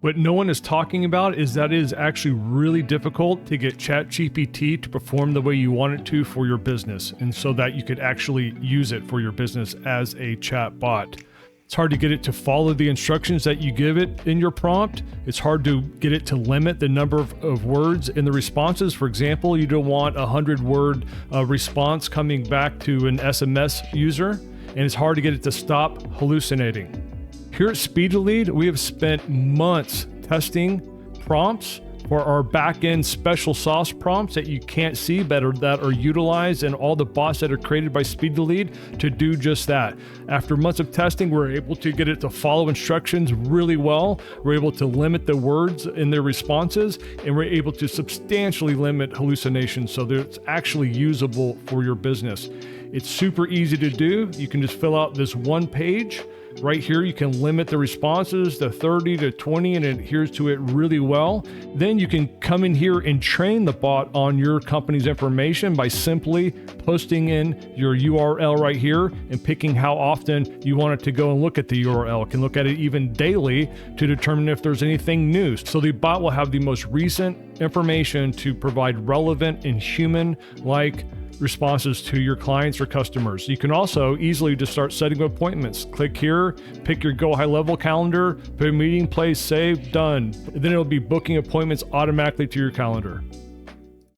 What no one is talking about is that it is actually really difficult to get ChatGPT to perform the way you want it to for your business, and so that you could actually use it for your business as a chat bot. It's hard to get it to follow the instructions that you give it in your prompt. It's hard to get it to limit the number of words in the responses. For example, you don't want a 100-word response coming back to an SMS user, and it's hard to get it to stop hallucinating. Here at SpeedToLead, we have spent months testing prompts for our back-end special sauce prompts that you can't see, but that are utilized in all the bots that are created by SpeedToLead to do just that. After months of testing, we're able to get it to follow instructions really well. We're able to limit the words in their responses, and we're able to substantially limit hallucinations so that it's actually usable for your business. It's super easy to do. You can just fill out this one page. Right here, you can limit the responses to 30 to 20, and it adheres to it really well. Then you can come in here and train the bot on your company's information by simply posting in your URL right here and picking how often you want it to go and look at the URL. It can look at it even daily to determine if there's anything new. So the bot will have the most recent information to provide relevant and human-like responses to your clients or customers. You can also easily just start setting appointments. Click here, pick your GoHighLevel calendar, put a meeting place, save, done. And then it'll be booking appointments automatically to your calendar.